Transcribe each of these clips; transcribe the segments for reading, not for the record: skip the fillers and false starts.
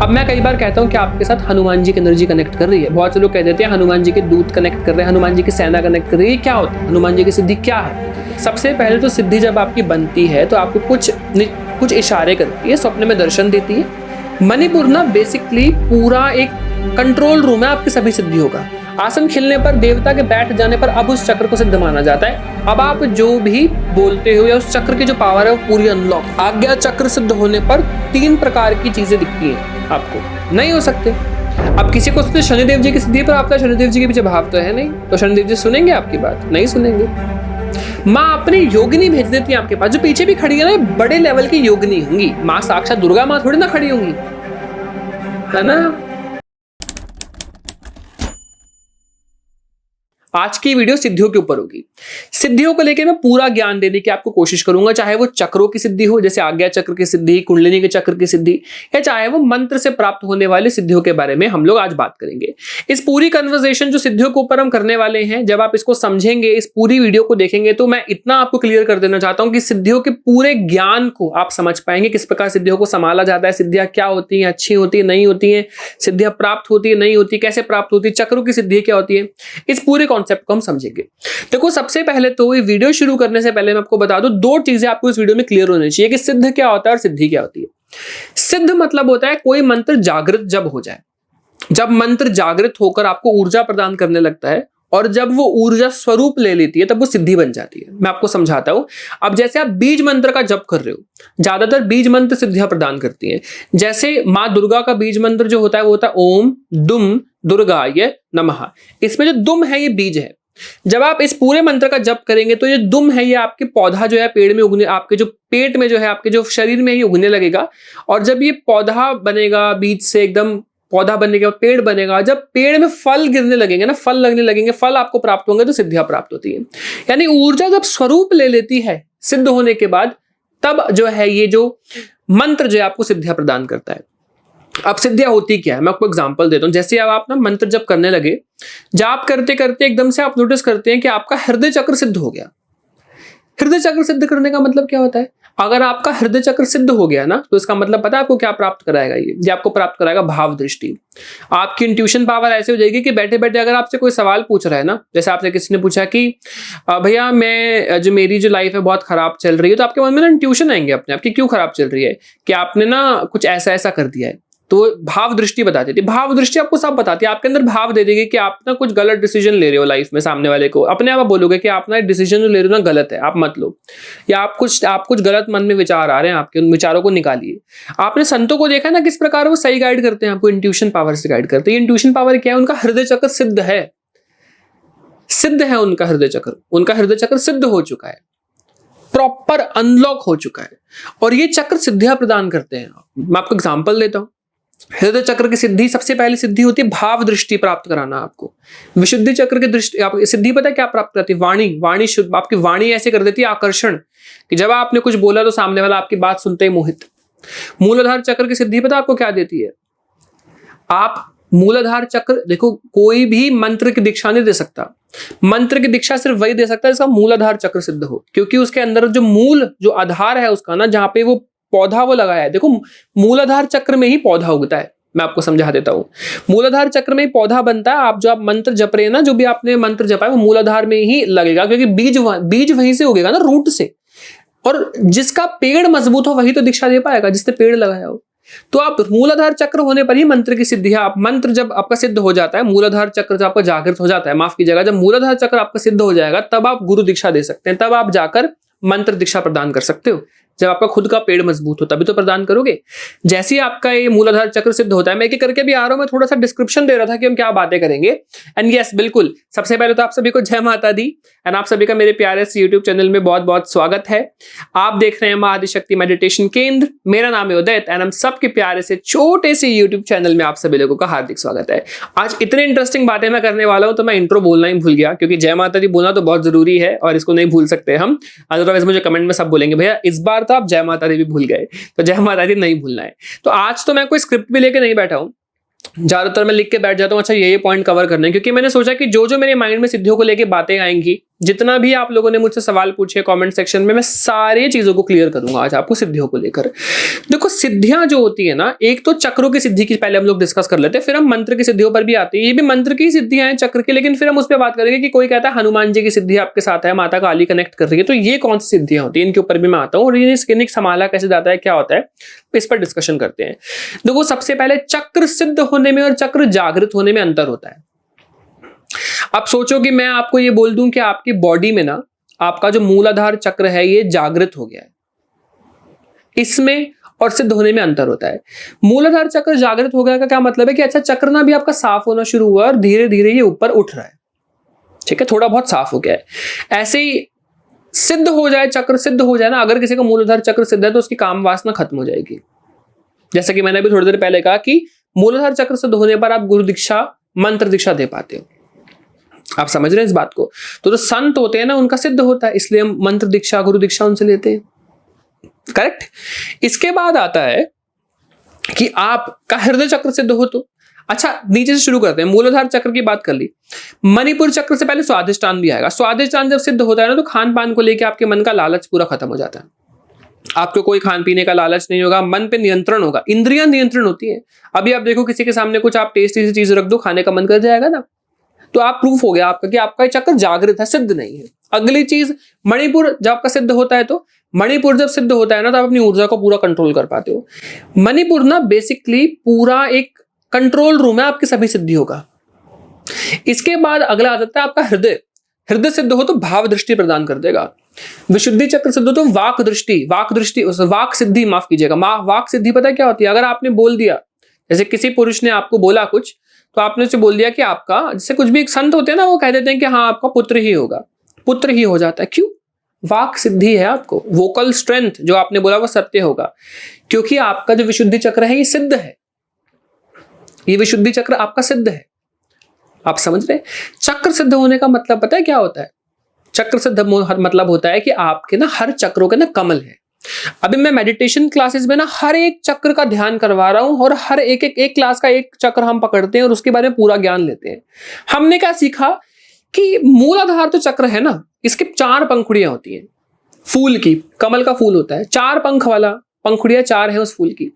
अब मैं कई बार कहता हूँ कि आपके साथ हनुमान जी की एनर्जी कनेक्ट कर रही है। बहुत से लोग कह देते हैं हनुमान जी के दूत कनेक्ट कर रहे हैं, हनुमान जी की सेना कनेक्ट कर रही है। क्या होता है? हनुमान जी की सिद्धि क्या है? सबसे पहले तो सिद्धि जब आपकी बनती है तो आपको कुछ इशारे करती है, स्वप्न में दर्शन देती है। मणिपुर ना बेसिकली पूरा एक कंट्रोल रूम है आपकी सभी सिद्धियों का। आसन खिलने पर, देवता के बैठ जाने पर अब उस चक्र को सिद्ध माना जाता है। अब आप जो भी बोलते हो या उस चक्र की जो पावर है वो पूरी अनलॉक। आज्ञा चक्र सिद्ध होने पर 3 प्रकार की चीजें दिखती हैं आपको, नहीं हो सकते। अब किसी को शनिदेव जी की सिद्धि पर आपका शनिदेव जी के पीछे भाव तो है नहीं, तो शनिदेव जी सुनेंगे आपकी बात? नहीं सुनेंगे। माँ अपनी योगिनी भेज देती है आपके पास, जो पीछे भी खड़ी है ना, बड़े लेवल की योगिनी होंगी। माँ साक्षात दुर्गा माँ थोड़ी ना खड़ी होंगी, है ना। आज की वीडियो सिद्धियों के ऊपर होगी। सिद्धियों को लेकर मैं पूरा ज्ञान देने की आपको कोशिश करूंगा, चाहे वो चक्रों की सिद्धि हो, जैसे आज्ञा चक्र की सिद्धि, कुंडलिनी के चक्र की सिद्धि, या चाहे वो मंत्र से प्राप्त होने वाले सिद्धियों के बारे में हम लोग आज बात करेंगे। इस पूरी कन्वर्सेशन जो सिद्धियों के ऊपर हम करने वाले हैं, जब आप इसको समझेंगे, इस पूरी वीडियो को देखेंगे, तो मैं इतना आपको क्लियर कर देना चाहता हूं कि सिद्धियों के पूरे ज्ञान को आप समझ पाएंगे। किस प्रकार सिद्धियों को संभाला जाता है, सिद्धियां क्या होती हैं, अच्छी होती है, नहीं होती है, सिद्धियां प्राप्त होती है, नहीं होती, कैसे प्राप्त होती है, चक्रों की सिद्धि क्या होती है, इस पूरे कॉन्सेप्ट को हम समझेंगे। देखो, सबसे पहले तो ये वीडियो शुरू करने से पहले मैं आपको बता दूं, 2 चीजें आपको इस वीडियो में क्लियर होनी चाहिए कि सिद्ध क्या होता है और सिद्धि क्या होती है। सिद्ध मतलब होता है कोई मंत्र जागृत जब हो जाए, जब मंत्र जागृत होकर आपको ऊर्जा प्रदान करने लगता है और जब वो ऊर्जा स्वरूप ले लेती है तब वो सिद्धि बन जाती है। मैं आपको समझाता हूं। अब जैसे आप बीज मंत्र का जप कर रहे हो, ज्यादातर बीज मंत्र सिद्धियां प्रदान करती हैं। जैसे माँ दुर्गा का बीज मंत्र जो होता है वो होता है ओम दुम दुर्गाय नमः। इसमें जो दुम है ये बीज है। जब आप इस पूरे मंत्र का जप करेंगे तो ये दुम है, ये आपके पौधा जो है पेड़ में उगने, आपके जो पेट में जो है, आपके जो शरीर में ही उगने लगेगा। और जब ये पौधा बनेगा, बीज से एकदम पौधा बनने के बाद पेड़ बनेगा, जब पेड़ में फल गिरने लगेंगे ना, फल लगने लगेंगे, फल आपको प्राप्त होंगे, तो सिद्धियां प्राप्त होती है। यानी ऊर्जा जब स्वरूप ले लेती है सिद्ध होने के बाद, तब जो है ये जो मंत्र जो है आपको सिद्धियां प्रदान करता है। अब सिद्धियां होती क्या है, मैं आपको एग्जांपल देता हूं। जैसे अब आप ना मंत्र जप करने लगे, जाप करते करते एकदम से आप नोटिस करते हैं कि आपका हृदय चक्र सिद्ध हो गया। हृदय चक्र सिद्ध करने का मतलब क्या होता है? अगर आपका हृदय चक्र सिद्ध हो गया ना, तो इसका मतलब पता है आपको क्या प्राप्त कराएगा? ये आपको प्राप्त कराएगा भाव दृष्टि। आपकी इंट्यूशन पावर ऐसे हो जाएगी कि बैठे बैठे अगर आपसे कोई सवाल पूछ रहा है ना, जैसे आपसे किसी ने पूछा कि भैया मेरी जो लाइफ है बहुत खराब चल रही है, तो आपके मन में ना इंट्यूशन आएंगे अपने आप कि क्यों खराब चल रही है, कि आपने ना कुछ ऐसा ऐसा कर दिया है। तो भाव दृष्टि बता देती है। भाव दृष्टि आपको सब बताती है, आपके अंदर भाव दे देगी कि आप ना कुछ गलत डिसीजन ले रहे हो लाइफ में। सामने वाले को अपने आप बोलोगे कि आप ना डिसीजन जो ले रहे हो ना गलत है, आप मत लो, या आप कुछ गलत मन में विचार आ रहे हैं आपके, उन विचारों को निकालिए। आपने संतों को देखा ना किस प्रकार वो सही गाइड करते हैं, आपको इंट्यूशन पावर से गाइड करते हैं। इंट्यूशन पावर क्या है? उनका हृदय चक्र सिद्ध है, सिद्ध है उनका हृदय चक्र। उनका हृदय चक्र सिद्ध हो चुका है, प्रॉपर अनलॉक हो चुका है, और ये चक्र सिद्धियां प्रदान करते हैं। मैं आपको एग्जाम्पल देता हूं। हृदय चक्र की सिद्धि, सबसे पहली सिद्धि होती है भाव दृष्टि प्राप्त कराना आपको। विशुद्धि चक्र की दृष्टि, आप सिद्धि पता है क्या प्राप्त करती है? वाणी शुद्ध। आपकी वाणी ऐसे कर देती है आकर्षण, कि जब आपने कुछ बोला तो सामने वाला आपकी बात सुनते ही मोहित। मूलाधार चक्र की सिद्धि पता आपको क्या देती है? आप मूलाधार चक्र, देखो कोई भी मंत्र की दीक्षा नहीं दे सकता। मंत्र की दीक्षा सिर्फ वही दे सकता है जिसका मूलाधार चक्र सिद्ध हो, क्योंकि उसके अंदर जो आधार है उसका ना, जहां पे वो पौधा वो लगाया है। देखो, मूलाधार चक्र में ही पौधा उगता है। मैं आपको समझा देता हूं। मूलाधार चक्र में ही पौधा बनता है। आप मंत्र जप रहे हैं ना, जो भी आपने मंत्र जपा है वो मूलाधार में ही लगेगा, क्योंकि बीज वहीं से उगेगा ना, रूट से। और जिसका पेड़ मजबूत हो वही तो दीक्षा दे पाएगा, जिसने पेड़ लगाया हो। तो आप मूलाधार चक्र होने पर ही मंत्र की सिद्धि है। आप मंत्र जब आपका सिद्ध हो जाता है, मूलाधार चक्र जब आपका जागृत हो जाता है, माफ कीजिएगा, जब मूलाधार चक्र आपका सिद्ध हो जाएगा, तब आप गुरु दीक्षा दे सकते हैं, तब आप जाकर मंत्र दीक्षा प्रदान कर सकते हो। जब आपका खुद का पेड़ मजबूत हो तभी तो प्रदान करोगे। जैसे ही आपका ये मूलाधार चक्र सिद्ध होता है, मैं एक करके भी आ रहा हूं, मैं थोड़ा सा डिस्क्रिप्शन दे रहा था कि हम क्या बातें करेंगे। एंड यस, बिल्कुल, सबसे पहले तो आप सभी को जय माता दी, एंड आप सभी का मेरे प्यारे से यूट्यूब चैनल में बहुत बहुत स्वागत है। आप देख रहे हैं मां आदिशक्ति मेडिटेशन केंद्र। मेरा नाम है उदित, एंड हम सबके प्यारे से छोटे से यूट्यूब चैनल में आप सभी लोगों का हार्दिक स्वागत है। आज इतनी इंटरेस्टिंग बातें मैं करने वाला हूं, तो मैं इंट्रो बोलना ही भूल गया, क्योंकि जय माता दी बोलना तो बहुत जरूरी है और इसको नहीं भूल सकते हम। अदरवाइज मुझे कमेंट में सब बोलेंगे भैया इस बार तो आप जय माता दी भूल गए, तो जय माता दी नहीं भूलना है। तो आज तो मैं कोई स्क्रिप्ट भी लेके नहीं बैठा हूं, ज्यादातर मैं लिख के बैठ जाता हूं, अच्छा ये पॉइंट कवर करने, क्योंकि मैंने सोचा कि जो जो मेरे माइंड में सिद्धियों को लेके बातें आएंगी जितना भी आप लोगों ने मुझसे सवाल पूछे कमेंट सेक्शन में, मैं सारी चीजों को क्लियर करूंगा आज आपको सिद्धियों को लेकर। देखो सिद्धियां जो होती है ना, एक तो चक्रों की सिद्धि की पहले हम लोग डिस्कस कर लेते हैं, फिर हम मंत्र की सिद्धियों पर भी आते हैं। ये भी मंत्र की सिद्धियां हैं चक्र की, लेकिन फिर हम उस पर बात करेंगे कि कोई कहता है हनुमान जी की सिद्धि आपके साथ है, माता काली कनेक्ट कर रही है, तो ये कौन सी सिद्धियां होती है, इनके ऊपर भी मैं आता हूँ। और ये स्किनिक संभाला कैसे जाता है, क्या होता है, इस पर डिस्कशन करते हैं। देखो सबसे पहले चक्र सिद्ध होने में और चक्र जागृत होने में अंतर होता है। अब सोचो कि मैं आपको ये बोल दूं कि आपकी बॉडी में ना आपका जो मूलाधार चक्र है ये जागृत हो गया है, इसमें और सिद्ध होने में अंतर होता है। मूलाधार चक्र जागृत हो गया का क्या मतलब है कि अच्छा चक्र ना भी आपका साफ होना शुरू हुआ और धीरे धीरे ये ऊपर उठ रहा है, ठीक है, थोड़ा बहुत साफ हो गया है। ऐसे ही सिद्ध हो जाए, चक्र सिद्ध हो जाए ना, अगर किसी का मूलाधार चक्र सिद्ध है तो उसकी काम वासना खत्म हो जाएगी। जैसा कि मैंने अभी थोड़ी देर पहले कहा कि मूलाधार चक्र सिद्ध होने पर आप गुरु दीक्षा मंत्र दीक्षा दे पाते हो। आप समझ रहे हैं इस बात को? तो जो संत होते हैं ना उनका सिद्ध होता है, इसलिए हम मंत्र दीक्षा गुरु दीक्षा उनसे लेते हैं, करेक्ट। इसके बाद आता है कि आपका हृदय चक्र सिद्ध हो तो अच्छा, नीचे से शुरू करते हैं। मूलाधार चक्र की बात कर ली, मणिपुर चक्र से पहले स्वादिष्टान भी आएगा। स्वादिष्टान जब सिद्ध होता है ना तो खान पान को लेकर आपके मन का लालच पूरा खत्म हो जाता है, आपको कोई खान पीने का लालच नहीं होगा, मन पे नियंत्रण होगा, इंद्रियां नियंत्रण होती है। अभी आप देखो किसी के सामने कुछ आप टेस्टी सी चीज रख दो, खाने का मन कर जाएगा ना, तो आप प्रूफ हो गया आपका कि आपका चक्र जागृत है, सिद्ध नहीं है। अगली चीज मणिपुर जब आपका सिद्ध होता है, तो मणिपुर जब सिद्ध होता है ना तो आप अपनी ऊर्जा को पूरा कंट्रोल कर पाते हो। मणिपुर ना बेसिकली पूरा एक कंट्रोल रूम है आपकी सभी सिद्धियों का। इसके बाद अगला आ जाता है आपका हृदय। हृदय सिद्ध हो तो भाव दृष्टि प्रदान कर देगा। विशुद्धि चक्र सिद्ध हो तो वाक दृष्टि वाक सिद्धि, माफ कीजिएगा, वाक सिद्धि पता है क्या होती है? अगर आपने बोल दिया, जैसे किसी पुरुष ने आपको बोला कुछ, तो आपने उसे बोल दिया कि आपका, जैसे कुछ भी एक संत होते हैं ना वो कह देते हैं कि हाँ आपका पुत्र ही होगा, पुत्र ही हो जाता है। क्यों? वाक सिद्धि है आपको, वोकल स्ट्रेंथ, जो आपने बोला वो सत्य होगा, क्योंकि आपका जो विशुद्धि चक्र है ये सिद्ध है, ये विशुद्धि चक्र आपका सिद्ध है। आप समझ रहे? चक्र सिद्ध होने का मतलब पता है क्या होता है? चक्र सिद्ध मतलब होता है कि आपके ना हर चक्रों के ना कमल है। अभी मैं मेडिटेशन क्लासेस में ना हर एक चक्र का ध्यान करवा रहा हूं और हर एक क्लास का एक चक्र हम पकड़ते हैं और उसके बारे में पूरा ज्ञान लेते हैं। हमने क्या सीखा कि मूलाधार जो चक्र है ना, इसके 4 पंखुड़ियां होती हैं। फूल की, कमल का फूल होता है, 4 पंख वाला, पंखुड़ियां 4 है उस फूल की।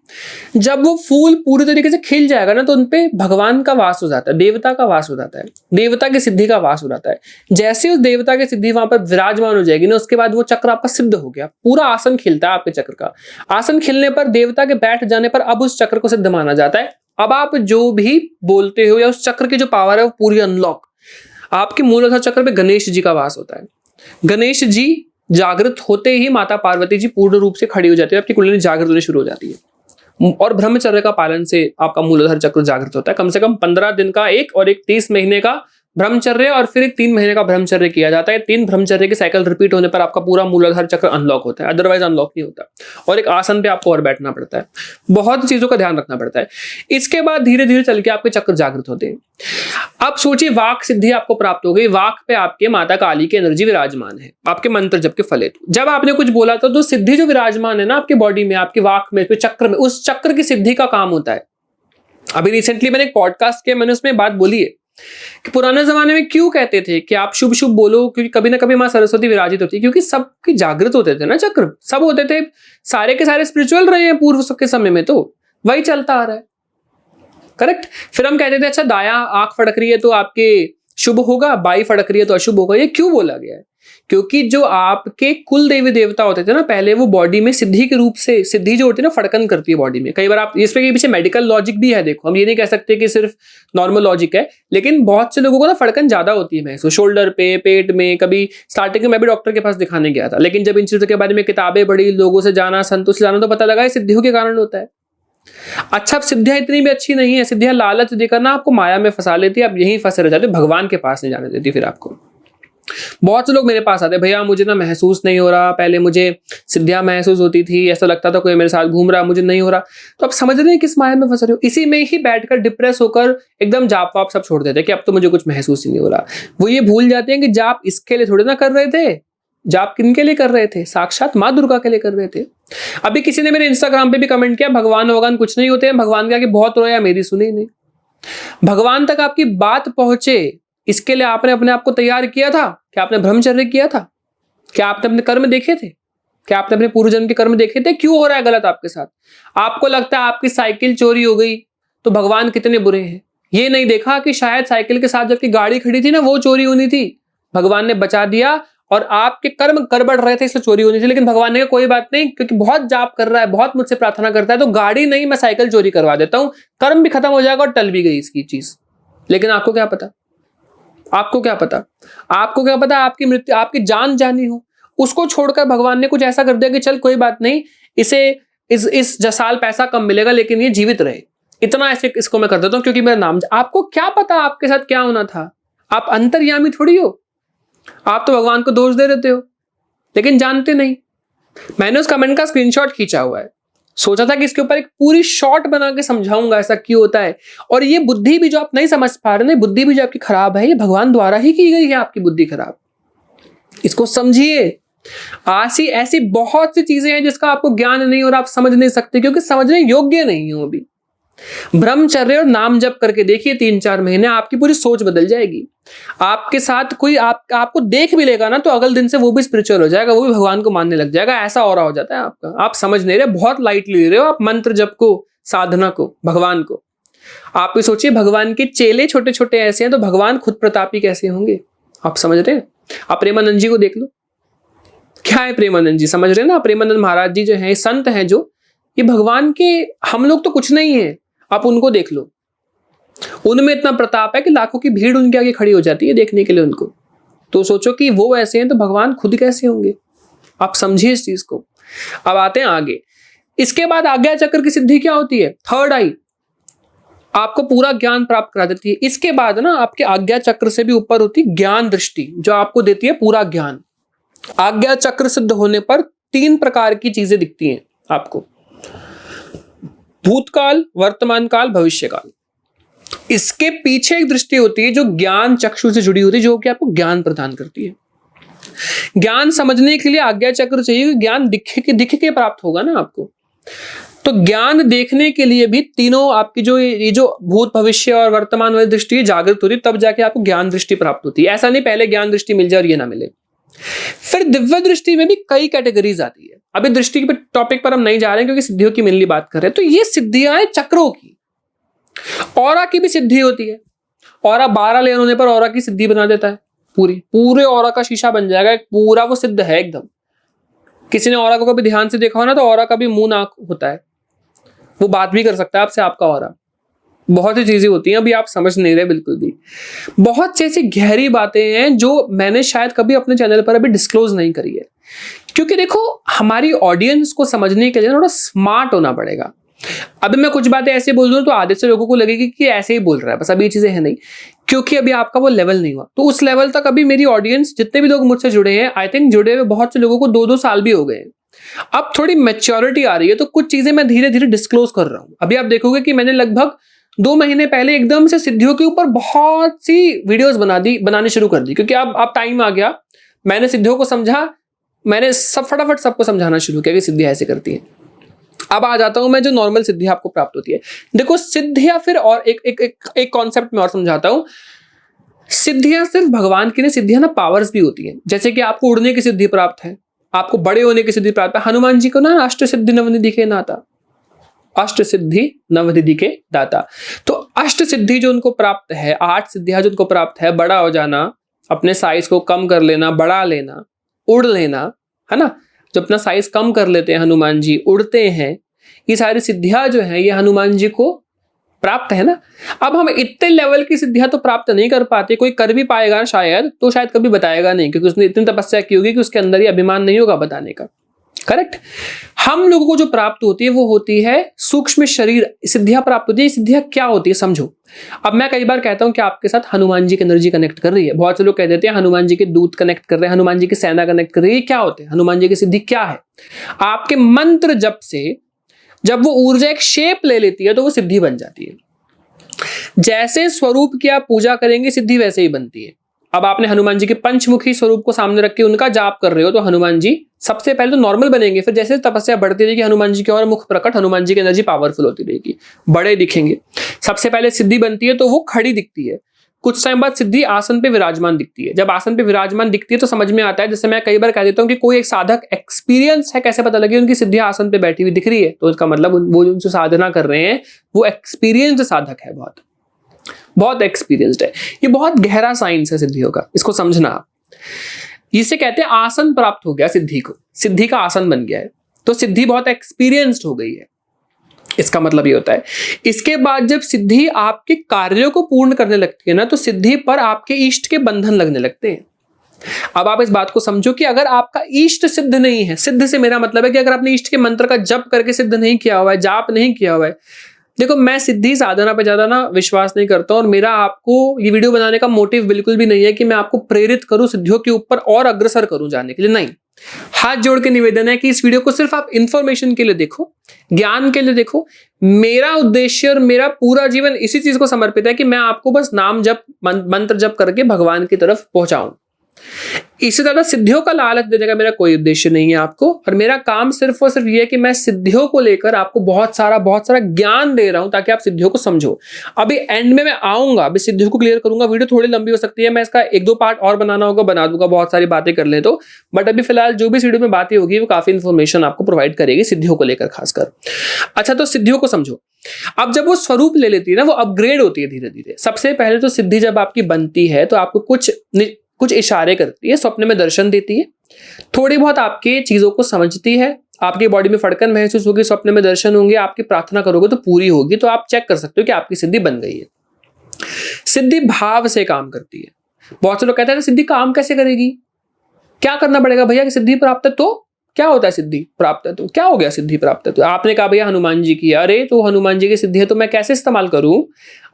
जब वो फूल पूरी तरीके से खिल जाएगा ना तो उनपे भगवान का वास हो जाता है, देवता का वास हो जाता है, देवता की सिद्धि का वास हो जाता है। जैसे उस देवता की सिद्धि वहां पर विराजमान हो जाएगी ना, उसके बाद वो चक्र आपका सिद्ध हो गया, पूरा आसन खिलता है आपके चक्र का। आसन खिलने पर, देवता के बैठ जाने पर अब उस चक्र को सिद्ध माना जाता है। अब आप जो भी बोलते हो या उस चक्र की जो पावर है वो पूरी अनलॉक। आपके मूलाधार चक्र पे गणेश जी का वास होता है। गणेश जी जागृत होते ही माता पार्वती जी पूर्ण रूप से खड़ी हो जाती है, आपकी कुंडली जागृत होनी शुरू हो जाती है। और ब्रह्मचर्य का पालन से आपका मूलाधार चक्र जागृत होता है। कम से कम 15 दिन का एक और एक 30 महीने का ब्रह्मचर्य और फिर एक 3 महीने का ब्रह्मचर्य किया जाता है। 3 ब्रह्मचर्य के साइकिल रिपीट होने पर आपका पूरा मूलाधार चक्र अनलॉक होता है, अदरवाइज अनलॉक नहीं होता। और एक आसन पे आपको और बैठना पड़ता है, बहुत चीजों का ध्यान रखना पड़ता है। इसके बाद धीरे धीरे चल के आपके चक्र जागृत होते हैं। अब सोचिए, वाक सिद्धि आपको प्राप्त हो गई, वाक पे आपके माता काली की एनर्जी विराजमान है, आपके मंत्र जब के फले। जब आपने कुछ बोला तो सिद्धि जो विराजमान है ना आपके बॉडी में, आपके वाक में, चक्र में, उस चक्र की सिद्धि का काम होता है। अभी रिसेंटली मैंने एक पॉडकास्ट किया, मैंने उसमें बात बोली है कि पुराने जमाने में क्यों कहते थे कि आप शुभ शुभ बोलो, क्योंकि कभी ना कभी मां सरस्वती विराजित होती है, क्योंकि सबकी जागृत होते थे ना चक्र, सब होते थे, सारे के सारे स्पिरिचुअल रहे हैं पूर्व के समय में, तो वही चलता आ रहा है, करेक्ट। फिर हम कहते थे अच्छा दाया आंख फड़क रही है तो आपके शुभ होगा, बाई फड़क रही है तो अशुभ होगा। ये क्यों बोला गया है? क्योंकि जो आपके कुल देवी देवता होते थे ना पहले, वो बॉडी में सिद्धि के रूप से, सिद्धि जो होती है ना फड़कन करती है बॉडी में। कई बार आप इसके पीछे मेडिकल लॉजिक भी है, देखो हम ये नहीं कह सकते कि सिर्फ नॉर्मल लॉजिक है, लेकिन बहुत से लोगों को ना फड़कन ज्यादा होती है महसूस, शोल्डर पे, पेट में। कभी स्टार्टिंग में मैं भी डॉक्टर के पास दिखाने गया था, लेकिन जब इन चीजों के बारे में किताबें पढ़ी, लोगों से जाना, संतों से जाना, तो पता लगा सिद्धियों के कारण होता है। अच्छा, सिद्धियां इतनी भी अच्छी नहीं है, सिद्धियां लालच देकर ना आपको माया में फंसा लेती है, आप यहीं फंसे रह जाते, भगवान के पास नहीं जाने देती फिर आपको। बहुत से लोग मेरे पास आते, भैया मुझे ना महसूस नहीं हो रहा, पहले मुझे सिद्धियां महसूस होती थी, ऐसा लगता था कोई मेरे साथ घूम रहा, मुझे नहीं हो रहा। तो आप समझ रहे हैं किस माया में फंस रहे हो? इसी में ही बैठकर डिप्रेस होकर एकदम जाप वाप सब छोड़ देते हैं कि अब तो मुझे कुछ महसूस ही नहीं हो रहा। वो ये भूल जाते हैं कि जाप इसके लिए थोड़ी ना कर रहे थे, जाप किनके लिए कर रहे थे? साक्षात माँ दुर्गा के लिए कर रहे थे। अभी किसी ने मेरे इंस्टाग्राम पे भी कमेंट किया, भगवान कुछ नहीं होते हैं, भगवान के आगे बहुत रोया, मेरी सुनी नहीं। भगवान तक आपकी बात पहुंचे इसके लिए आपने अपने आप को तैयार किया था, क्या आपने ब्रह्मचर्य किया था? क्या आपने अपने कर्म देखे थे? क्या आपने अपने पूर्व जन्म के कर्म देखे थे? क्यों हो रहा है गलत आपके साथ? आपको लगता है आपकी साइकिल चोरी हो गई तो भगवान कितने बुरे हैं। ये नहीं देखा कि शायद साइकिल के साथ जबकि गाड़ी खड़ी थी ना, वो चोरी होनी थी, भगवान ने बचा दिया, और आपके कर्म गड़बड़ रहे थे इसलिए चोरी होनी थी। लेकिन भगवान ने कहा कोई बात नहीं, क्योंकि बहुत जाप कर रहा है, बहुत मुझसे प्रार्थना करता है, तो गाड़ी नहीं, मैं साइकिल चोरी करवा देता हूं, कर्म भी खत्म हो जाएगा और टल भी गई इसकी चीज। लेकिन आपको क्या पता, आपको क्या पता, आपको क्या पता आपकी मृत्यु, आपकी जान जानी हो, उसको छोड़कर भगवान ने कुछ ऐसा कर दिया कि चल कोई बात नहीं, इसे इस साल पैसा कम मिलेगा लेकिन ये जीवित रहे, इतना ऐसे इसको मैं कर देता हूं क्योंकि मेरा नाम। आपको क्या पता आपके साथ क्या होना था? आप अंतर्यामी थोड़ी हो, आप तो भगवान को दोष दे देते हो लेकिन जानते नहीं। मैंने उस कमेंट का स्क्रीनशॉट खींचा हुआ है, सोचा था कि इसके ऊपर एक पूरी शॉर्ट बना के समझाऊंगा ऐसा क्यों होता है। और ये बुद्धि भी जो आप नहीं समझ पा रहे ना, बुद्धि भी जो आपकी खराब है, ये भगवान द्वारा ही की गई है आपकी बुद्धि खराब, इसको समझिए। ऐसी बहुत सी चीजें हैं जिसका आपको ज्ञान नहीं और आप समझ नहीं सकते क्योंकि समझने योग्य नहीं हो अभी। ब्रह्मचर्य और नाम जप करके देखिए 3-4 महीने, आपकी पूरी सोच बदल जाएगी। आपके साथ कोई आपको देख भी लेगा ना तो अगले दिन से वो भी स्पिरिचुअल हो जाएगा, वो भी भगवान को मानने लग जाएगा, ऐसा ऑरा हो जाता है आपका। आप समझ नहीं रहे, बहुत लाइटली ले रहे हो आप मंत्र जप को, साधना को, भगवान को। आप भी सोचिए भगवान के चेले छोटे छोटे ऐसे हैं तो भगवान खुद प्रतापी कैसे होंगे? आप समझ रहे हैं? आप प्रेमानंद जी को देख लो, क्या है प्रेमानंद जी, समझ रहे हैं ना? प्रेमानंद महाराज जी जो है संत हैं, जो ये भगवान के, हम लोग तो कुछ नहीं है, आप उनको देख लो, उनमें इतना प्रताप है कि लाखों की भीड़ उनके आगे खड़ी हो जाती है देखने के लिए उनको। तो सोचो कि वो ऐसे हैं तो भगवान खुद कैसे होंगे? आप समझिए इस चीज को। अब आते हैं आगे। इसके बाद आज्ञा चक्र की सिद्धि क्या होती है? थर्ड आई आपको पूरा ज्ञान प्राप्त करा देती है। इसके बाद ना आपके आज्ञा चक्र से भी ऊपर होती है ज्ञान दृष्टि, जो आपको देती है पूरा ज्ञान। आज्ञा चक्र सिद्ध होने पर 3 प्रकार की चीजें दिखती हैं आपको, भूतकाल, वर्तमान काल, भविष्य काल। इसके पीछे एक दृष्टि होती है जो ज्ञान चक्षु से जुड़ी होती है, जो कि आपको ज्ञान प्रदान करती है। ज्ञान समझने के लिए आज्ञा चक्र चाहिए, ज्ञान दिख के प्राप्त होगा ना आपको। तो ज्ञान देखने के लिए भी तीनों आपकी जो ये जो भूत, भविष्य और वर्तमान वाली दृष्टि जागृत होती है, तब जाके आपको ज्ञान दृष्टि प्राप्त होती है। ऐसा नहीं पहले ज्ञान दृष्टि मिल जाए और ये ना मिले। फिर दिव्य दृष्टि में भी कई कैटेगरीज आती है। अभी दृष्टि के टॉपिक पर हम नहीं जा रहे हैं क्योंकि सिद्धियों की मेनली बात कर रहे हैं। तो ये सिद्धियां हैं चक्रों की। ऑरा की भी सिद्धि होती है। ऑरा 12 लेयर होने पर ऑरा की सिद्धि बना देता है, पूरे ऑरा का शीशा बन जाएगा, एक पूरा वो सिद्ध है एकदम। किसी ने ऑरा को कभी ध्यान से देखा हो ना, तो ऑरा का भी मुंह नाक होता है, वो बात भी कर सकता है आपसे, आपका ऑरा। बहुत सी चीजें होती हैं, अभी आप समझ नहीं रहे बिल्कुल भी। बहुत सी ऐसी गहरी बातें हैं जो मैंने शायद कभी अपने चैनल पर अभी डिस्क्लोज नहीं करी है, क्योंकि देखो हमारी ऑडियंस को समझने के लिए थोड़ा स्मार्ट होना पड़ेगा। अभी मैं कुछ बातें ऐसे बोल दूं तो आधे से लोगों को लगेगी कि ऐसे ही बोल रहा है बस, अभी ये चीजें हैं नहीं, क्योंकि अभी आपका वो लेवल नहीं हुआ। तो उस लेवल तक अभी मेरी ऑडियंस, जितने भी लोग मुझसे जुड़े हैं, आई थिंक जुड़े हुए बहुत से लोगों को 2-2 साल भी हो गए हैं। अब थोड़ी मैच्योरिटी आ रही है, तो कुछ चीजें मैं धीरे धीरे डिस्क्लोज कर रहा हूं। अभी आप देखोगे कि मैंने लगभग 2 महीने पहले एकदम से सिद्धियों के ऊपर बहुत सी वीडियोस बनानी शुरू कर दी, क्योंकि अब टाइम आ गया। मैंने सिद्धियों को समझा, मैंने फटाफट सबको समझाना शुरू किया कि सिद्धियां ऐसे करती हैं। अब आ जाता हूं मैं जो नॉर्मल सिद्धि आपको प्राप्त होती है। देखो सिद्धियां फिर, और एक कॉन्सेप्ट में और समझाता हूं। सिद्धियां सिर्फ भगवान की नहीं, सिद्धियां ना पावर्स भी होती हैं। जैसे कि आपको उड़ने की सिद्धि प्राप्त है, आपको बड़े होने की सिद्धि प्राप्त है। हनुमान जी को ना अष्ट सिद्धि नवनिधि के नाता, अष्ट सिद्धि नवनिधि के दाता। तो अष्ट सिद्धि जो उनको प्राप्त है, 8 सिद्धियां जो उनको प्राप्त है, बड़ा हो जाना, अपने साइज को कम कर लेना, बढ़ा लेना, उड़ लेना, है ना। जो अपना साइज कम कर लेते हैं हनुमान जी, उड़ते हैं, ये सारी सिद्धियां जो है ये हनुमान जी को प्राप्त है ना। अब हम इतने लेवल की सिद्धियां तो प्राप्त नहीं कर पाते, कोई कर भी पाएगा शायद, तो शायद कभी बताएगा नहीं, क्योंकि उसने इतनी तपस्या की होगी कि उसके अंदर ये अभिमान नहीं होगा बताने का। करेक्ट। हम लोगों को जो प्राप्त होती है वो होती है सूक्ष्म शरीर सिद्धियां प्राप्त होती है। सिद्धियां क्या होती है समझो। अब मैं कई बार कहता हूं कि आपके साथ हनुमान जी की एनर्जी कनेक्ट कर रही है, बहुत से लोग कह देते हैं हनुमान जी के दूत कनेक्ट कर रहे हैं, हनुमान जी की सेना कनेक्ट कर रही है। क्या होते हैं हनुमान जी की सिद्धि? क्या है? आपके मंत्र जप से जब वो ऊर्जा एक शेप ले लेती है तो वो सिद्धि बन जाती है। जैसे स्वरूप की आप पूजा करेंगे सिद्धि वैसे ही बनती है। अब आपने हनुमान जी के पंचमुखी स्वरूप को सामने रख के उनका जाप कर रहे हो तो हनुमान जी सबसे पहले तो नॉर्मल बनेंगे, फिर जैसे तपस्या बढ़ती रहेगी हनुमान जी की और मुख प्रकट, हनुमान जी की एनर्जी पावरफुल होती रहेगी, बड़े दिखेंगे। सबसे पहले सिद्धि बनती है तो वो खड़ी दिखती है, कुछ टाइम बाद सिद्धि आसन पे विराजमान दिखती है। जब आसन पे विराजमान दिखती है तो समझ में आता है, जैसे मैं कई बार कह देता हूँ कि कोई एक साधक एक्सपीरियंस है, कैसे पता लगे उनकी सिद्धि आसन पे बैठी हुई दिख रही है, तो इसका मतलब वो जो साधना कर रहे हैं वो एक्सपीरियंस्ड साधक है, बहुत बहुत एक्सपीरियंस्ड है। ये बहुत गहरा साइंस है सिद्धियों का, इसको समझना आप। इसे कहते हैं आसन प्राप्त हो गया सिद्धि को, सिद्धि का आसन बन गया है, तो सिद्धि बहुत एक्सपीरियंस्ड हो गई है, इसका मतलब ये होता है। इसके बाद जब सिद्धि आपके कार्यों को पूर्ण करने लगती है ना, तो सिद्धि पर आपके इष्ट के बंधन लगने लगते हैं। अब आप इस बात को समझो कि अगर आपका इष्ट सिद्ध नहीं है, सिद्ध से मेरा मतलब है कि अगर आपने इष्ट के मंत्र का जप करके सिद्ध नहीं किया हुआ है, जाप नहीं किया हुआ है। देखो, मैं सिद्धि साधना पे ज्यादा ना विश्वास नहीं करता हूं, और मेरा आपको ये वीडियो बनाने का मोटिव बिल्कुल भी नहीं है कि मैं आपको प्रेरित करूं सिद्धियों के ऊपर और अग्रसर करूं जाने के लिए, नहीं। हाथ जोड़ के निवेदन है कि इस वीडियो को सिर्फ आप इंफॉर्मेशन के लिए देखो, ज्ञान के लिए देखो। मेरा उद्देश्य और मेरा पूरा जीवन इसी चीज को समर्पित है कि मैं आपको बस नाम जप, मंत्र जप करके भगवान की तरफ पहुंचाऊं। इससे ज्यादा सिद्धियों का लालच देने का मेरा कोई उद्देश्य नहीं है आपको, और मेरा काम सिर्फ और सिर्फ ये है कि मैं सिद्धियों को लेकर आपको बहुत सारा ज्ञान दे रहा हूं ताकि आप सिद्धियों को समझो। अभी एंड में मैं आऊंगा, अभी सिद्धियों को क्लियर करूंगा। वीडियो थोड़ी लंबी हो सकती है, मैं इसका 1-2 पार्ट और बनाना होगा, बना दूंगा, बहुत सारी बातें कर ले तो। बट अभी फिलहाल जो भी इस वीडियो में बातें होगी वो काफी इंफॉर्मेशन आपको प्रोवाइड करेगी सिद्धियों को लेकर खासकर। अच्छा, तो सिद्धियों को समझो। अब जब वो स्वरूप ले लेती है ना, वो अपग्रेड होती है धीरे धीरे। सबसे पहले तो सिद्धि जब आपकी बनती है तो आपको कुछ इशारे करती है, स्वप्न में दर्शन देती है, थोड़ी बहुत आपके चीजों को समझती है, आपकी बॉडी में फड़कन महसूस होगी, स्वप्न में दर्शन होंगे, आपकी प्रार्थना करोगे तो पूरी होगी, तो आप चेक कर सकते हो कि आपकी सिद्धि बन गई है। सिद्धि भाव से काम करती है। बहुत से लोग कहते हैं सिद्धि काम कैसे करेगी, क्या करना पड़ेगा भैया कि सिद्धि प्राप्त है? तो क्या होता है सिद्धि प्राप्त है? तो क्या हो गया सिद्धि प्राप्त है? तो आपने कहा भैया हनुमान जी की, अरे तो हनुमान जी की सिद्धि है तो मैं कैसे इस्तेमाल करूं?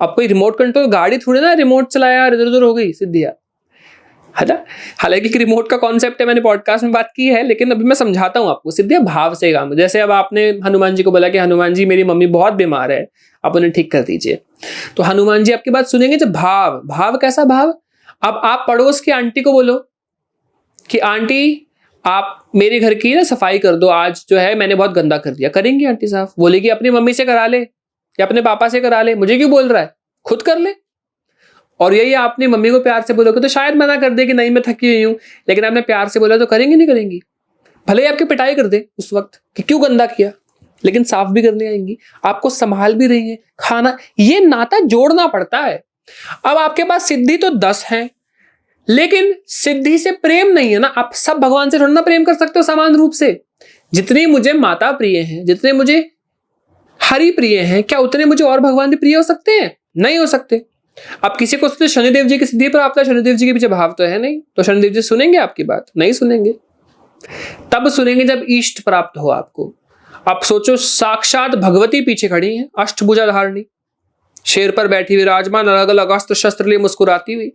अब कोई रिमोट कंट्रोल गाड़ी थोड़ी ना, रिमोट चलाया इधर उधर हो गई सिद्धियां, है ना। हालांकि रिमोट का कॉन्सेप्ट है, मैंने पॉडकास्ट में बात की है, लेकिन अभी मैं समझाता हूं आपको। सिद्धियां भाव से काम। जैसे अब आपने हनुमान जी को बोला कि हनुमान जी मेरी मम्मी बहुत बीमार है, आप उन्हें ठीक कर दीजिए, तो हनुमान जी आपकी बात सुनेंगे। जब भाव कैसा भाव? अब आप पड़ोस की आंटी को बोलो कि आंटी आप मेरे घर की ना सफाई कर दो, आज जो है मैंने बहुत गंदा कर दिया। करेंगी आंटी साहब? बोलेगी अपनी मम्मी से करा ले या अपने पापा से करा ले, मुझे क्यों बोल रहा है, खुद कर ले। और यही आपने मम्मी को प्यार से बोलोगे तो शायद मना कर दे कि नहीं मैं थकी हुई हूं, लेकिन आपने प्यार से बोला तो करेंगे नहीं करेंगी? भले ही आपकी पिटाई कर दे उस वक्त कि क्यों गंदा किया, लेकिन साफ भी करने आएंगी, आपको संभाल भी रही है, खाना। ये नाता जोड़ना पड़ता है। अब आपके पास सिद्धि तो 10 है, लेकिन सिद्धि से प्रेम नहीं है ना। आप सब भगवान से थोड़ा ना प्रेम कर सकते हो समान रूप से। जितनी मुझे माता प्रिय हैं, जितने मुझे हरि प्रिय हैं, क्या उतने मुझे और भगवान भी प्रिय हो सकते हैं? नहीं हो सकते। अब किसी को सोचते शनिदेव जी की सिद्धि प्राप्त है, शनिदेव जी के पीछे भाव तो है नहीं, तो शनिदेव जी सुनेंगे आपकी बात? नहीं सुनेंगे। तब सुनेंगे जब इष्ट प्राप्त हो आपको। अब सोचो साक्षात भगवती पीछे खड़ी है, अष्टभुजा धारणी, शेर पर बैठी विराजमान, अलग अलग अस्त्र शस्त्र लिए मुस्कुराती हुई।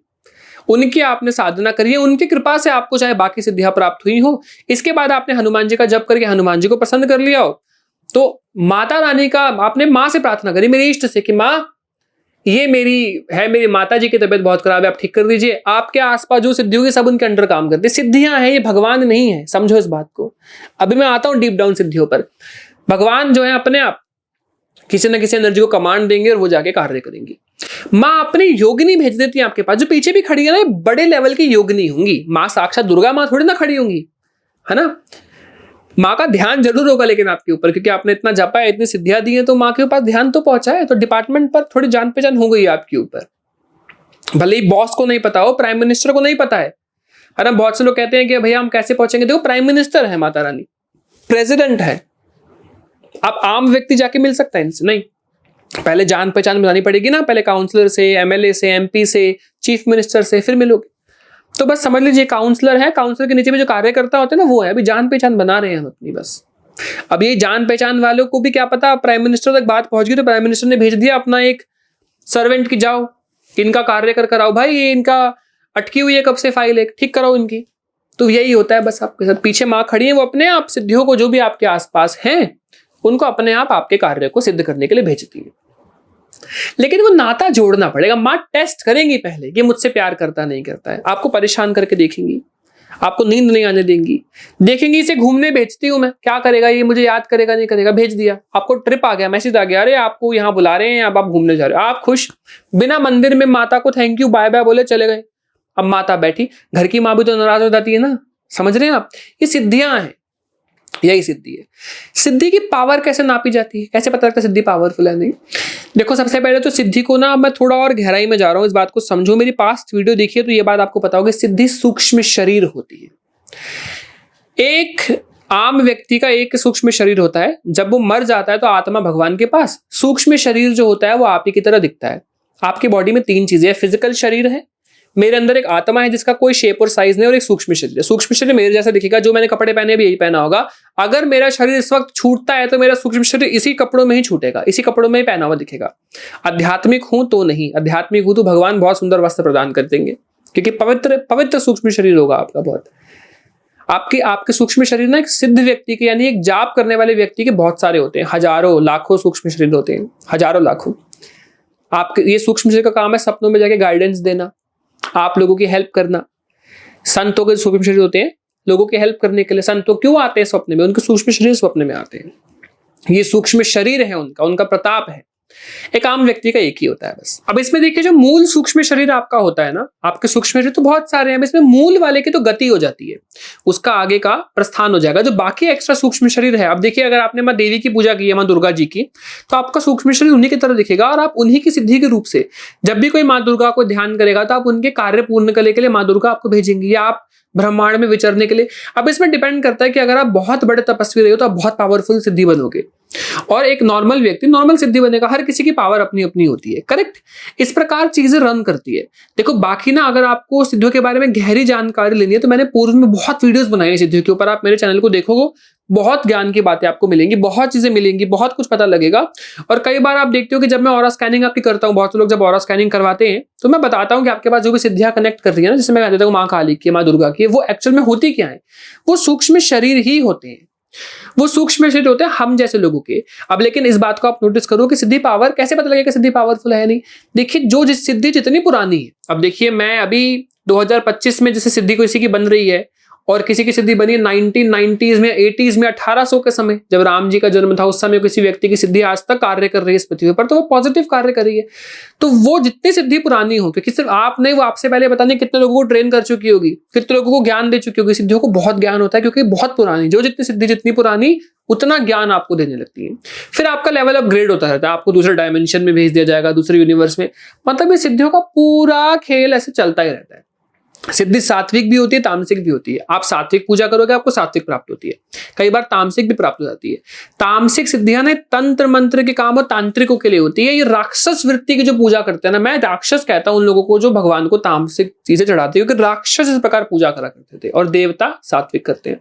उनकी आपने साधना करी है, उनकी कृपा से आपको चाहे बाकी सिद्धियां प्राप्त हुई हो। इसके बाद आपने हनुमान जी का जप करके हनुमान जी को प्रसन्न कर लिया हो, तो माता रानी का आपने मां से प्रार्थना करी, मेरे इष्ट से, कि मां ये मेरी माता जी की तबीयत बहुत खराब है, आप ठीक कर दीजिए। आपके आसपास जो सिद्धियों की सब उनके अंडर काम करते, सिद्धियां हैं, ये भगवान नहीं है, समझो इस बात को। अभी मैं आता हूं डीप डाउन सिद्धियों पर। भगवान जो है अपने आप किसी न किसी एनर्जी को कमांड देंगे और वो जाके कार्य करेंगी। माँ अपनी योगिनी भेज देती है आपके पास, जो पीछे भी खड़ी है ना, बड़े लेवल की योगिनी होंगी। माँ साक्षात दुर्गा माँ थोड़ी ना खड़ी होंगी, है ना। माँ का ध्यान जरूर होगा लेकिन आपके ऊपर, क्योंकि आपने इतना जपा है, इतनी सिद्धियां दी हैं, तो माँ के पास ध्यान तो पहुंचा है, तो डिपार्टमेंट पर थोड़ी जान पहचान हो गई आपके ऊपर। भले ही बॉस को नहीं पता हो, प्राइम मिनिस्टर को नहीं पता है ना। बहुत से लोग कहते हैं कि भैया हम कैसे पहुंचेंगे? देखो, प्राइम मिनिस्टर है माता रानी, प्रेसिडेंट है, आप आम व्यक्ति जाके मिल सकता है इनसे? नहीं, पहले जान पहचान बनानी पड़ेगी ना, पहले काउंसलर से, एमएलए से, एमपी से, चीफ मिनिस्टर से, फिर मिलोगे। तो बस समझ लीजिए काउंसलर है, काउंसलर के नीचे भी जो कार्यकर्ता होते हैं ना, वो है। अभी जान पहचान बना रहे हैं हम अपनी बस। अब ये जान पहचान वालों को भी क्या पता प्राइम मिनिस्टर तक बात पहुंच गई, तो प्राइम मिनिस्टर ने भेज दिया अपना एक सर्वेंट की, जाओ इनका कार्य कर कराओ भाई, ये इनका अटकी हुई है कब से फाइल, एक ठीक कराओ इनकी। तो यही होता है बस आपके साथ। पीछे माँ खड़ी है, वो अपने आप सिद्धियों को, जो भी आपके आसपास हैं, उनको अपने आप आपके कार्य को सिद्ध करने के लिए भेजती है। लेकिन वो नाता जोड़ना पड़ेगा। माँ टेस्ट करेंगी पहले कि मुझसे प्यार करता नहीं करता है, आपको परेशान करके देखेंगी, आपको नींद नहीं आने देंगी। देखेंगी इसे घूमने भेजती हूं मैं, क्या करेगा ये, मुझे याद करेगा नहीं करेगा, भेज दिया। आपको ट्रिप आ गया, मैसेज आ गया, अरे आपको यहाँ बुला रहे हैं, अब आप घूमने जा रहे हो, आप खुश, बिना मंदिर में माता को थैंक यू बाय बाय बोले चले गए। अब माता बैठी, घर की माँ भी तो नाराज हो जाती है ना, समझ रहे हैं आप। ये सिद्धियां हैं, यही सिद्धि है। सिद्धि की पावर कैसे नापी जाती है, कैसे पता लगता है सिद्धि पावरफुल है नहीं? देखो सबसे पहले तो सिद्धि को ना, मैं थोड़ा और गहराई में जा रहा हूं, इस बात को समझो। मेरी पास्ट वीडियो देखिए तो ये बात आपको पता होगी, सिद्धि सूक्ष्म शरीर होती है। एक आम व्यक्ति का एक सूक्ष्म शरीर होता है, जब वो मर जाता है तो आत्मा भगवान के पास, सूक्ष्म शरीर जो होता है वो आप ही की तरह दिखता है। आपकी बॉडी में 3 चीजें, फिजिकल शरीर है, मेरे अंदर एक आत्मा है जिसका कोई शेप और साइज नहीं, और एक सूक्ष्म शरीर है। सूक्ष्म शरीर मेरे जैसा दिखेगा, जो मैंने कपड़े पहने भी यही पहना होगा। अगर मेरा शरीर इस वक्त छूटता है तो मेरा सूक्ष्म शरीर इसी कपड़ों में ही छूटेगा, इसी कपड़ों में ही पहना हुआ दिखेगा। आध्यात्मिक हूं तो नहीं, आध्यात्मिक हूं तो भगवान बहुत सुंदर वस्त्र प्रदान कर देंगे, क्योंकि पवित्र पवित्र सूक्ष्म शरीर होगा आपका बहुत। आपके सूक्ष्म शरीर ना एक सिद्ध व्यक्ति के, यानी एक जाप करने वाले व्यक्ति के बहुत सारे होते हैं, हजारों लाखों सूक्ष्म शरीर होते हैं, हजारों लाखों। आपके ये सूक्ष्म शरीर का काम है सपनों में जाके गाइडेंस देना, आप लोगों की हेल्प करना। संतों के सूक्ष्म शरीर होते हैं लोगों की हेल्प करने के लिए। संतों क्यों आते हैं स्वप्न में? उनके सूक्ष्म शरीर स्वप्न में आते हैं। ये सूक्ष्म शरीर है उनका प्रताप है। एक आम व्यक्ति का एक ही होता है बस। अब इसमें देखिए, जो मूल सूक्ष्म शरीर आपका होता है ना, आपके सूक्ष्म शरीर तो बहुत सारे हैं, इसमें मूल वाले की तो गति हो जाती है, उसका आगे का प्रस्थान हो जाएगा। जो बाकी एक्स्ट्रा सूक्ष्म शरीर है, अब देखिए अगर आपने माँ देवी की पूजा की है, माँ दुर्गा जी की, तो आपका सूक्ष्म शरीर उन्हीं की तरह दिखेगा, और आप उन्हीं की सिद्धि के रूप से जब भी कोई माँ दुर्गा को ध्यान करेगा तो आप उनके कार्य पूर्ण करने के लिए माँ दुर्गा आपको भेजेंगी, या आप ब्रह्मांड में विचरने के लिए। अब इसमें डिपेंड करता है कि अगर आप बहुत बड़े तपस्वी रहे हो तो आप बहुत पावरफुल सिद्धि बनोगे, और एक नॉर्मल व्यक्ति नॉर्मल सिद्धि बनेगा। हर किसी की पावर अपनी अपनी होती है, करेक्ट? इस प्रकार चीजें रन करती है। देखो बाकी ना, अगर आपको सिद्धियों के बारे में गहरी जानकारी लेनी है तो मैंने पूर्व में बहुत वीडियोस बनाई है सिद्धियों के ऊपर, आप मेरे चैनल को देखोगे, बहुत ज्ञान की बातें आपको मिलेंगी, बहुत चीजें मिलेंगी, बहुत कुछ पता लगेगा। और कई बार आप देखते हो कि जब मैं ऑरा स्कैनिंग आपकी करता हूँ, बहुत से लोग जब ऑरा स्कैनिंग करवाते हैं तो मैं बताता हूँ कि आपके पास जो भी सिद्धियां कनेक्ट कर रही है ना, जैसे मैं कह देता हूँ माँ काली की, माँ दुर्गा की, वो एक्चुअल में होती क्या है? वो सूक्ष्म शरीर ही होते हैं, वो सूक्ष्म शरीर होते हैं हम जैसे लोगों के। अब लेकिन इस बात को आप नोटिस करो कि सिद्धि पावर कैसे पता लगेगा सिद्धि पावरफुल है नहीं? देखिए जो सिद्धि जितनी पुरानी है, अब देखिए मैं अभी 2025 में जैसे सिद्धि किसी की बन रही है, और किसी की सिद्धि बनी 1990s में, 80s में, 1800 के समय जब राम जी का जन्म था, उस समय किसी व्यक्ति की सिद्धि आज तक कार्य कर रही है इस पृथ्वी पर, तो वो पॉजिटिव कार्य कर रही है। तो वो जितनी सिद्धि पुरानी हो, क्योंकि सिर्फ आप नहीं, वो आपसे पहले पता नहीं कितने लोगों को ट्रेन कर चुकी होगी, कितने लोगों को ज्ञान दे चुकी होगी। सिद्धियों को बहुत ज्ञान होता है क्योंकि बहुत पुरानी, जो जितनी सिद्धि जितनी पुरानी उतना ज्ञान आपको देने लगती है। फिर आपका लेवल अपग्रेड होता रहता है, आपको दूसरे डायमेंशन में भेज दिया जाएगा, दूसरे यूनिवर्स में। मतलब ये सिद्धियों का पूरा खेल ऐसे चलता ही रहता है। सिद्धि सात्विक भी होती है, तामसिक भी होती है। आप सात्विक पूजा करोगे आपको सात्विक प्राप्त होती है, कई बार तामसिक भी प्राप्त हो जाती है। तामसिक सिद्धियां ना तंत्र मंत्र के काम और तांत्रिकों के लिए होती है। ये राक्षस वृत्ति की जो पूजा करते हैं ना, मैं राक्षस कहता हूं उन लोगों को जो भगवान को तामसिक चीजें चढ़ाते हैं, क्योंकि राक्षस इस प्रकार पूजा करा करते थे और देवता सात्विक करते हैं।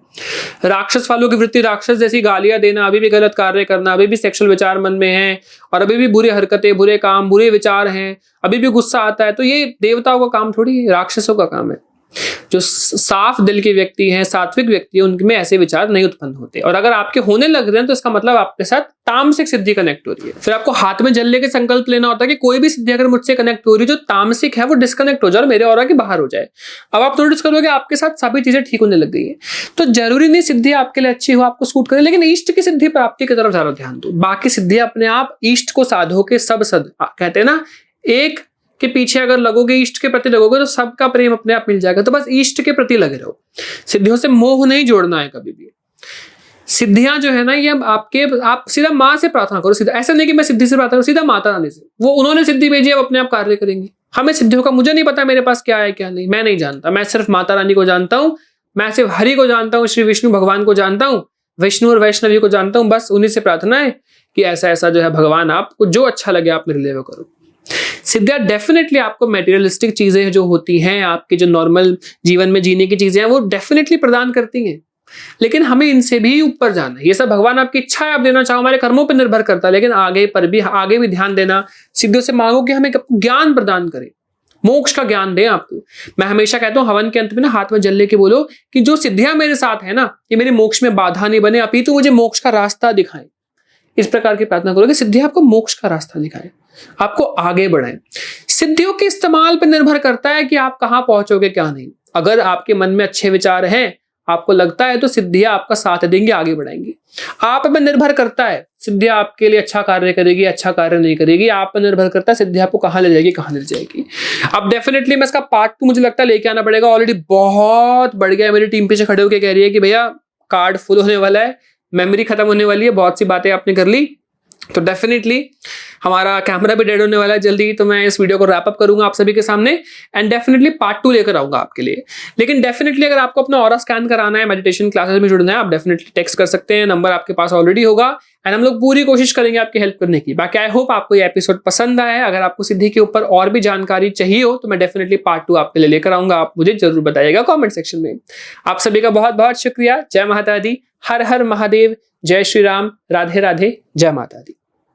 राक्षस वालों की वृत्ति, राक्षस जैसी गालियां देना, अभी भी गलत कार्य करना, अभी भी सेक्सुअल विचार मन में है, और अभी भी बुरी हरकतें, बुरे काम, बुरे विचार हैं, अभी भी गुस्सा आता है, तो ये देवताओं का काम थोड़ी है, राक्षसों का काम है। जो साफ दिल के व्यक्ति हैं, सात्विक व्यक्ति हैं, उनमें ऐसे विचार नहीं उत्पन्न होते। और अगर आपके होने लग रहे हैं तो इसका मतलब आपके साथ तामसिक सिद्धि कनेक्ट हो रही है। फिर आपको हाथ में जल लेके संकल्प लेना होता है कि कोई भी सिद्धि अगर मुझसे कनेक्ट हो रही है जो तामसिक है वो डिस्कनेक्ट हो जाए और मेरे ऑरा के बाहर हो जाए। अब आप नोटिस करोगे आपके साथ सभी चीजें ठीक होने लग गई है। तो जरूरी नहीं सिद्धि आपके लिए अच्छी हो, आपको सूट करे, लेकिन इष्ट की सिद्धि प्राप्ति की तरफ ज्यादा ध्यान दो। बाकी सिद्धि अपने आप इष्ट को साधो के सब सद, कहते हैं ना, एक के पीछे अगर लगोगे, इष्ट के प्रति लगोगे तो सबका प्रेम अपने आप मिल जाएगा। तो बस इष्ट के प्रति लगे रहो, सिद्धियों से मोह नहीं जोड़ना है कभी भी। सिद्धियां जो है ना, ये आप सीधा माँ से प्रार्थना करो, सीधा। ऐसा नहीं कि मैं सिद्धि से प्रार्थना करूं, सीधा माता रानी से, वो उन्होंने सिद्धि भेजी, अब अपने आप कार्य करेंगी। हमें सिद्धियों का मुझे नहीं पता मेरे पास क्या है क्या नहीं, मैं नहीं जानता। मैं सिर्फ माता रानी को जानता हूँ, मैं सिर्फ हरि को जानता हूँ, श्री विष्णु भगवान को जानता हूँ, विष्णु और वैष्णवी को जानता हूँ। बस उन्हीं से प्रार्थना है कि ऐसा ऐसा जो है भगवान आपको जो अच्छा लगे आप मेरे लिए वो करो। सिद्धियां डेफिनेटली आपको मटेरियलिस्टिक चीजें जो होती हैं, आपके जो नॉर्मल जीवन में जीने की चीजें हैं, वो डेफिनेटली प्रदान करती हैं, लेकिन हमें इनसे भी ऊपर जाना है। ये सब भगवान आपकी इच्छा है, आप देना चाहो, हमारे कर्मों पर निर्भर करता है, लेकिन आगे भी ध्यान देना। सिद्धियों से मांगो कि हमें ज्ञान प्रदान करें, मोक्ष का ज्ञान दें आपको। मैं हमेशा कहता हूं हवन के अंत में ना हाथ में जल लेके बोलो कि जो सिद्धियां मेरे साथ है ना, ये मेरे मोक्ष में बाधा नहीं बने, अपितु मुझे मोक्ष का रास्ता दिखाएं। इस प्रकार की प्रार्थना करो कि सिद्धियां आपको मोक्ष का रास्ता दिखाएं, आपको आगे बढ़ाएं। सिद्धियों के इस्तेमाल पर निर्भर करता है कि आप कहां पहुंचोगे क्या नहीं। अगर आपके मन में अच्छे विचार हैं, आपको लगता है, तो सिद्धियां आपका साथ देंगे, आगे बढ़ाएंगी। आप पे निर्भर करता है सिद्धियां आपके लिए अच्छा कार्य करेगी, अच्छा कार्य नहीं करेगी, आप पे निर्भर करता है सिद्धियां आपको कहां ले जाएगी, कहां ले जाएगी। अब डेफिनेटली मैं इसका पार्ट 2 मुझे लगता है लेके आना पड़ेगा। ऑलरेडी बहुत बढ़ गया, मेरी टीम पीछे खड़े होकर कह रही है कि भैया कार्ड फुल होने वाला है, मेमोरी खत्म होने वाली है, बहुत सी बातें आपने कर ली, तो डेफिनेटली हमारा कैमरा भी डेड होने वाला है जल्दी, तो मैं इस वीडियो को रैप अप करूंगा आप सभी के सामने एंड डेफिनेटली पार्ट 2 लेकर आऊंगा आपके लिए। लेकिन डेफिनेटली अगर आपको अपना ऑरा स्कैन कराना है, मेडिटेशन क्लासेस में जुड़ना है, आप डेफिनेटली टेक्स्ट कर सकते हैं, नंबर आपके पास ऑलरेडी होगा एंड हम लोग पूरी कोशिश करेंगे आपकी हेल्प करने की। बाकी आई होप आपको ये एपिसोड पसंद आया है। अगर आपको सिद्धि के ऊपर और भी जानकारी चाहिए हो तो मैं डेफिनेटली पार्ट 2 आपके लिए लेकर आऊंगा, आप मुझे जरूर बताइएगा कॉमेंट सेक्शन में। आप सभी का बहुत बहुत शुक्रिया। जय माता दी, हर हर महादेव, जय श्री राम, राधे राधे, जय माता दी।